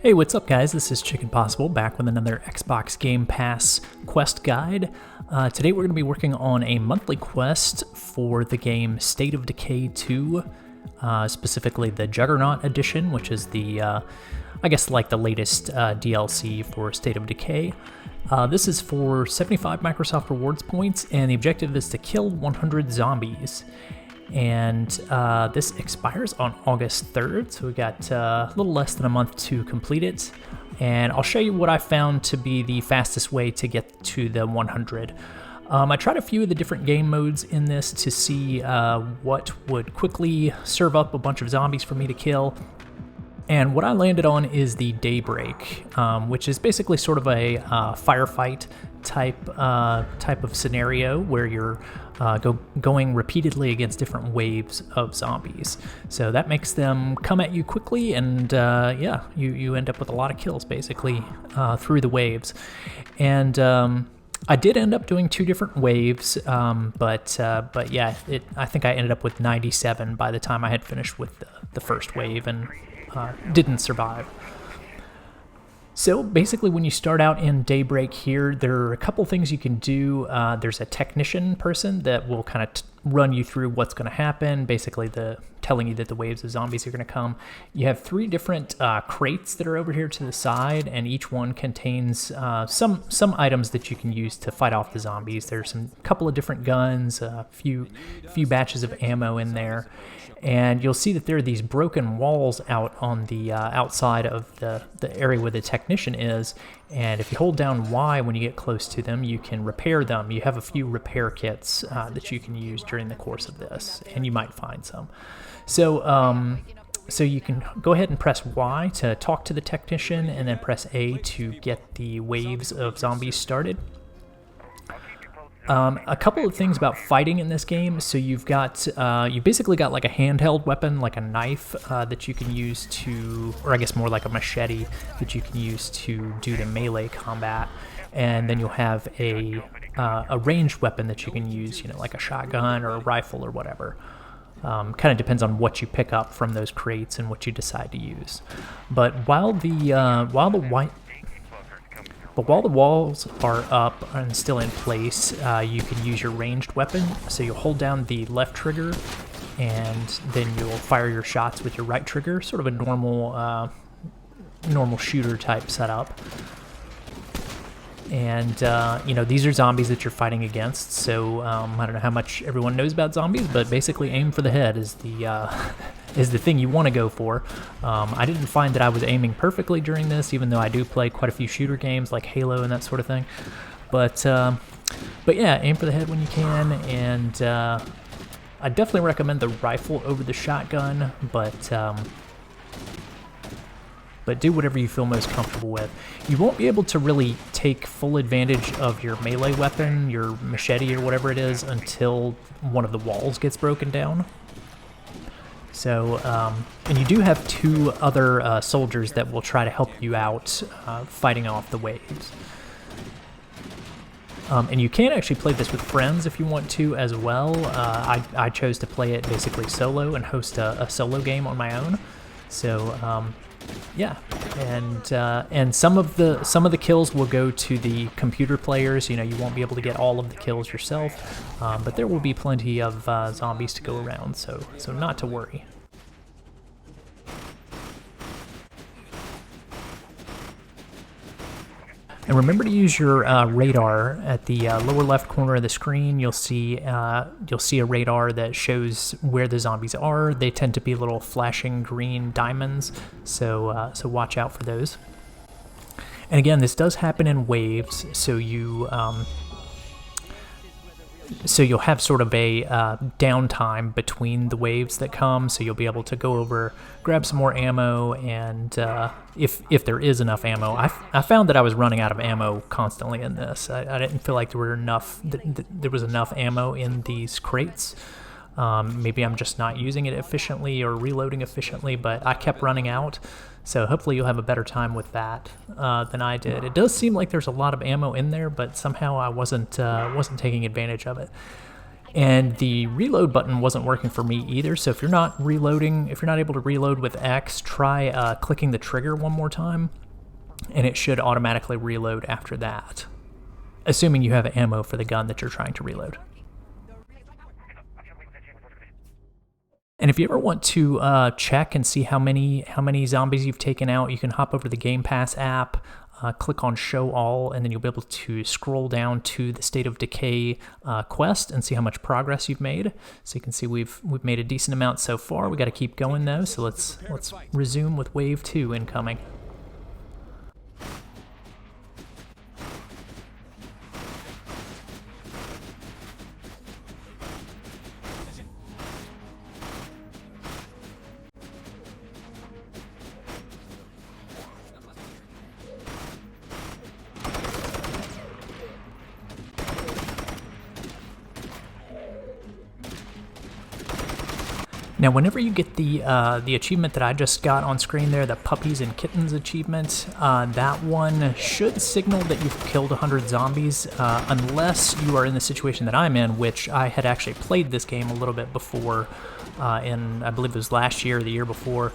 Hey, what's up guys? This is Chicken Possible back with another Xbox Game Pass quest guide. Today we're going to be working on a monthly quest for the game State of Decay 2, specifically the Juggernaut edition, which is the, I guess like the latest DLC for State of Decay. This is for 75 Microsoft Rewards points, and the objective is to kill 100 zombies. And this expires on August 3rd, so we got a little less than a month to complete it. And I'll show you what I found to be the fastest way to get to the 100. I tried a few of the different game modes in this to see what would quickly serve up a bunch of zombies for me to kill. And what I landed on is the Daybreak, which is basically sort of a firefight type of scenario where you're going repeatedly against different waves of zombies. So that makes them come at you quickly, and yeah, you end up with a lot of kills basically through the waves. And I did end up doing two different waves, but yeah, I think I ended up with 97 by the time I had finished with the first wave, and didn't survive. So basically when you start out in Daybreak here, there are a couple things you can do. There's a technician person that will kind of run you through what's going to happen, basically telling you that the waves of zombies are going to come. You have three different crates that are over here to the side, and each one contains some items that you can use to fight off the zombies. There's a couple of different guns, a few batches of ammo in there. And you'll see that there are these broken walls out on the outside of the area where the technician is, and if you hold down Y when you get close to them, you can repair them. You have a few repair kits that you can use during the course of this, and you might find some. So you can go ahead and press Y to talk to the technician, and then press A to get the waves of zombies started. A couple of things about fighting in this game. So you basically got like a handheld weapon, like a knife that you can use to, or I guess more like a machete that you can use to do the melee combat. And then you'll have a ranged weapon that you can use, like a shotgun or a rifle or whatever. Kind of depends on what you pick up from those crates and what you decide to use. But while the walls are up and still in place, you can use your ranged weapon. So you'll hold down the left trigger, and then you'll fire your shots with your right trigger, sort of a normal shooter type setup. And these are zombies that you're fighting against. So I don't know how much everyone knows about zombies, but basically aim for the head is the thing you want to go for. I didn't find that I was aiming perfectly during this, even though I do play quite a few shooter games like Halo and that sort of thing. But yeah, aim for the head when you can, and I definitely recommend the rifle over the shotgun, but do whatever you feel most comfortable with. You won't be able to really take full advantage of your melee weapon, your machete or whatever it is, until one of the walls gets broken down. So, and you do have two other soldiers that will try to help you out fighting off the waves. And you can actually play this with friends if you want to as well. I chose to play it basically solo and host a solo game on my own. So, yeah, and some of the kills will go to the computer players. You won't be able to get all of the kills yourself, but there will be plenty of zombies to go around, so not to worry. And remember to use your radar at the lower left corner of the screen. You'll see a radar that shows where the zombies are. They tend to be little flashing green diamonds, so watch out for those. And again, this does happen in waves, so you'll have sort of a downtime between the waves that come, so you'll be able to go over, grab some more ammo, and if there is enough ammo. I found that I was running out of ammo constantly in this. I didn't feel like there was enough ammo in these crates. Maybe I'm just not using it efficiently or reloading efficiently, but I kept running out. So hopefully you'll have a better time with that than I did. It does seem like there's a lot of ammo in there, but somehow I wasn't taking advantage of it. And the reload button wasn't working for me either, so if you're not reloading, if you're not able to reload with X, try clicking the trigger one more time, and it should automatically reload after that, assuming you have ammo for the gun that you're trying to reload. And if you ever want to check and see how many zombies you've taken out, you can hop over to the Game Pass app, click on Show All, and then you'll be able to scroll down to the State of Decay quest and see how much progress you've made. So you can see we've made a decent amount so far. We got to keep going though. So let's resume with Wave 2 incoming. Now, whenever you get the achievement that I just got on screen there, the Puppies and Kittens achievement, that one should signal that you've killed 100 zombies, unless you are in the situation that I'm in, which I had actually played this game a little bit before, I believe it was last year or the year before.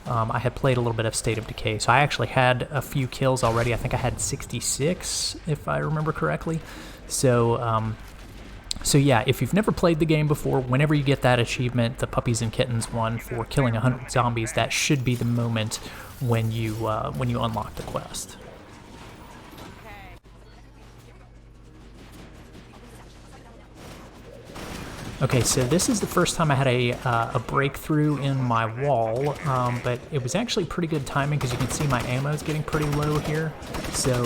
I had played a little bit of State of Decay, so I actually had a few kills already. I think I had 66, if I remember correctly. So yeah, if you've never played the game before, whenever you get that achievement, the Puppies and Kittens one for killing 100 zombies, that should be the moment when you unlock the quest. Okay, so this is the first time I had a breakthrough in my wall, but it was actually pretty good timing because you can see my ammo is getting pretty low here. So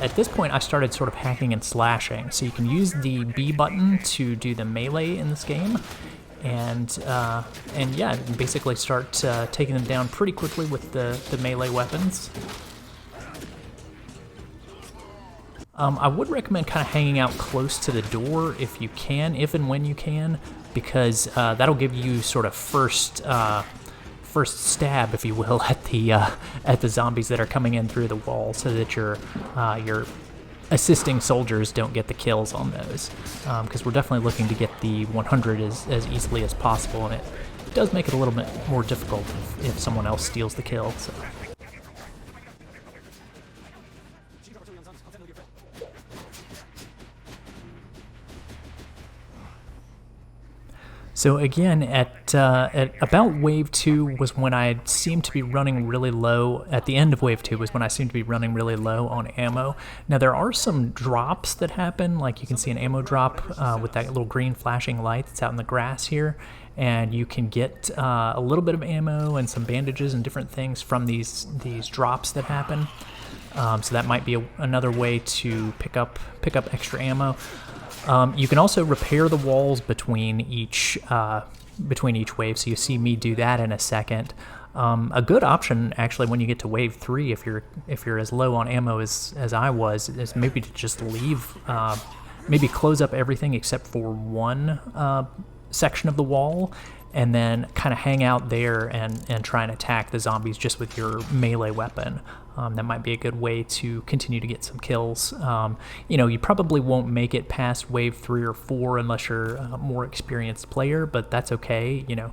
at this point I started sort of hacking and slashing. So you can use the B button to do the melee in this game, and yeah, basically start taking them down pretty quickly with the melee weapons. I would recommend kind of hanging out close to the door if you can, if and when you can, because that'll give you sort of first stab, if you will, at the zombies that are coming in through the wall, so that your assisting soldiers don't get the kills on those. Because we're definitely looking to get the 100 as easily as possible, and it does make it a little bit more difficult if someone else steals the kill. So again, at about Wave 2 was when I seemed to be running really low. At the end of Wave 2 was when I seemed to be running really low on ammo. Now there are some drops that happen, like you can see an ammo drop with that little green flashing light that's out in the grass here, and you can get a little bit of ammo and some bandages and different things from these drops that happen. So that might be another way to pick up extra ammo. You can also repair the walls between each wave, so you see me do that in a second. A good option, actually, when you get to Wave 3, if you're as low on ammo as I was, is maybe to just leave, maybe close up everything except for one section of the wall, and then kind of hang out there and try and attack the zombies just with your melee weapon. That might be a good way to continue to get some kills. You know, you probably won't make it past Wave 3 or 4 unless you're a more experienced player, but that's okay. You know,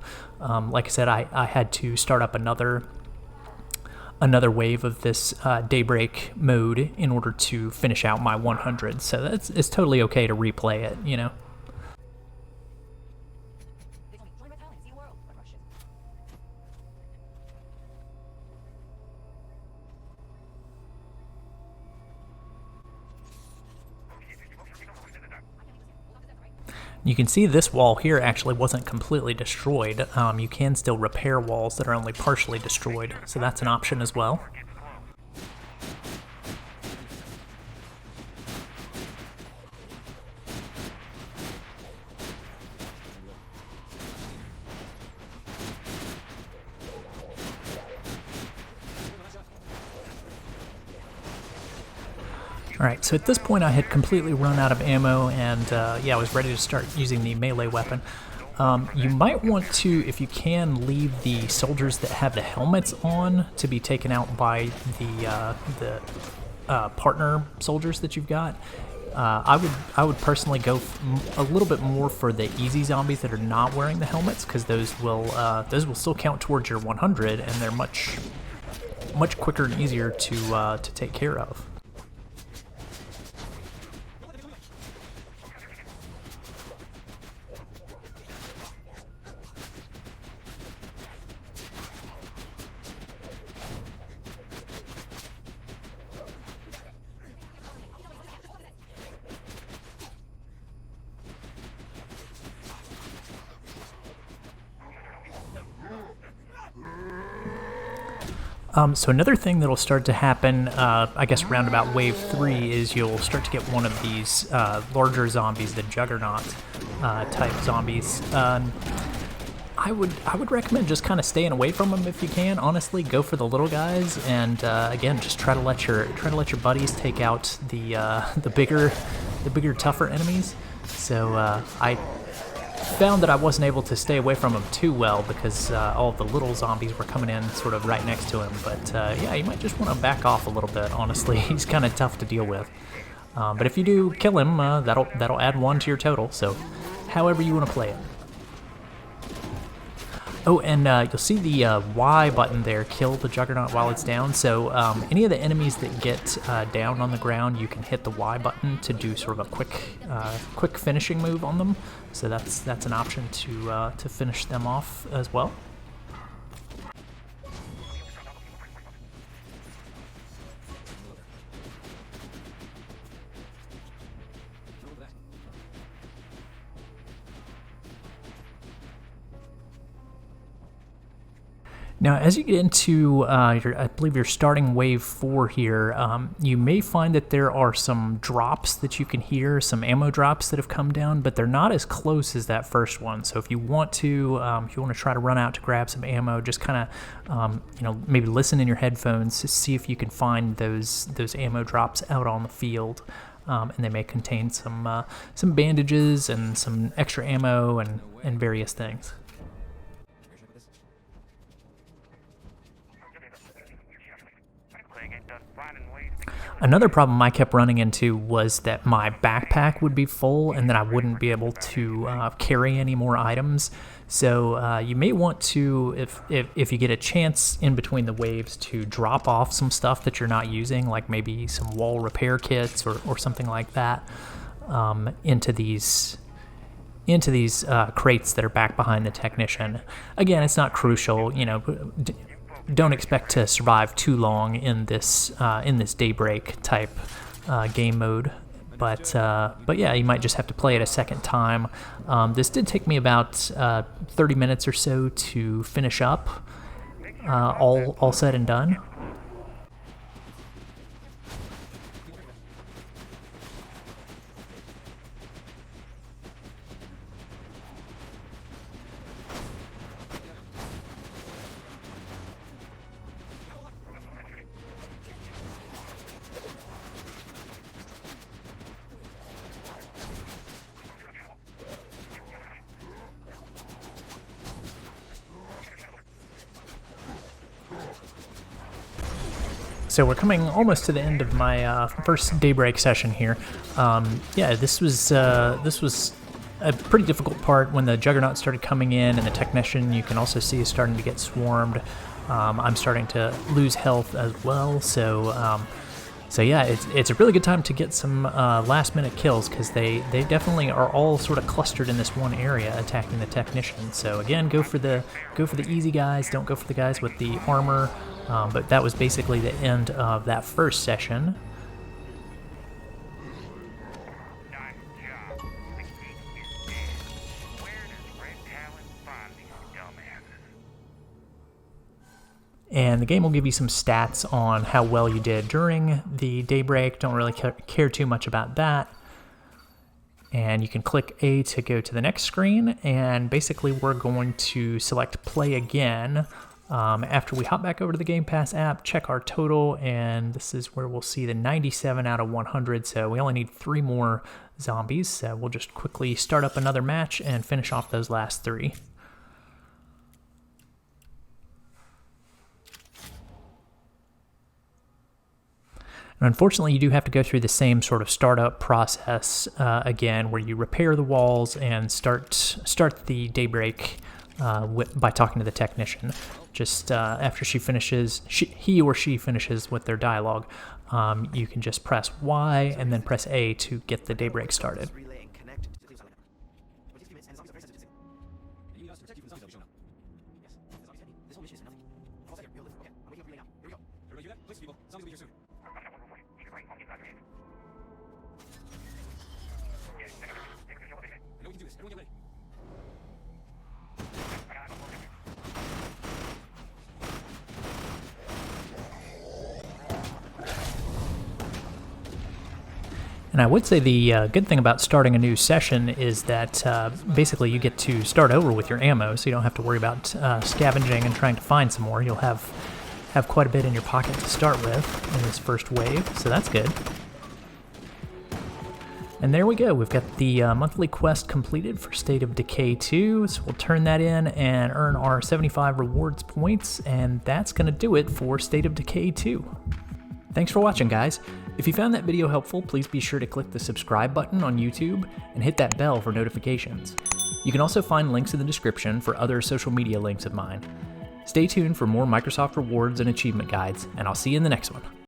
like I said, I had to start up another wave of this Daybreak mode in order to finish out my 100, so it's totally okay to replay it, you know. You can see this wall here actually wasn't completely destroyed. You can still repair walls that are only partially destroyed, so that's an option as well. Alright, so at this point I had completely run out of ammo, and yeah, I was ready to start using the melee weapon. You might want to, if you can, leave the soldiers that have the helmets on to be taken out by the partner soldiers that you've got. I would personally go a little bit more for the easy zombies that are not wearing the helmets, because those will still count towards your 100, and they're much quicker and easier to take care of. So another thing that'll start to happen, I guess around about wave 3, is you'll start to get one of these larger zombies, the Juggernaut type zombies. I would recommend just kind of staying away from them if you can. Honestly, go for the little guys, and again, just try to let your buddies take out the bigger, tougher enemies. So I found that I wasn't able to stay away from him too well because all of the little zombies were coming in sort of right next to him. But yeah, you might just want to back off a little bit, honestly. He's kind of tough to deal with. But if you do kill him, that'll add 1 to your total, so however you want to play it. Oh, and you'll see the Y button there, kill the Juggernaut while it's down. So any of the enemies that get down on the ground, you can hit the Y button to do sort of a quick finishing move on them. So that's an option to finish them off as well. Now, as you get into, I believe you're starting wave 4 here, you may find that there are some drops that you can hear, some ammo drops that have come down, but they're not as close as that first one. So if you want to try to run out to grab some ammo, just kind of, maybe listen in your headphones to see if you can find those ammo drops out on the field. And they may contain some bandages and some extra ammo and various things. Another problem I kept running into was that my backpack would be full and then I wouldn't be able to carry any more items. So you may want to, if you get a chance in between the waves, to drop off some stuff that you're not using, like maybe some wall repair kits or something like that, into these crates that are back behind the technician. Again, it's not crucial, don't expect to survive too long in this Daybreak type game mode, but yeah, you might just have to play it a second time. This did take me about 30 minutes or so to finish up, all said and done. So we're coming almost to the end of my first Daybreak session here. Yeah, this was a pretty difficult part when the Juggernaut started coming in, and the technician, you can also see, is starting to get swarmed. I'm starting to lose health as well, so yeah, it's a really good time to get some last-minute kills, because they definitely are all sort of clustered in this one area attacking the technician. So again, go for the easy guys. Don't go for the guys with the armor. But that was basically the end of that first session. And the game will give you some stats on how well you did during the Daybreak. Don't really care too much about that. And you can click A to go to the next screen, and basically we're going to select play again. After we hop back over to the Game Pass app, check our total, and this is where we'll see the 97 out of 100, so we only need 3 more zombies. So we'll just quickly start up another match and finish off those last 3. And unfortunately, you do have to go through the same sort of startup process again, where you repair the walls and start the Daybreak by talking to the technician. Just after he or she finishes with their dialogue, you can just press Y and then press A to get the Daybreak started. And I would say the good thing about starting a new session is that basically you get to start over with your ammo, so you don't have to worry about scavenging and trying to find some more. You'll have quite a bit in your pocket to start with in this first wave, so that's good. And there we go, we've got the monthly quest completed for State of Decay 2, so we'll turn that in and earn our 75 rewards points, and that's going to do it for State of Decay 2. Thanks for watching, guys. If you found that video helpful, please be sure to click the subscribe button on YouTube and hit that bell for notifications. You can also find links in the description for other social media links of mine. Stay tuned for more Microsoft rewards and achievement guides, and I'll see you in the next one.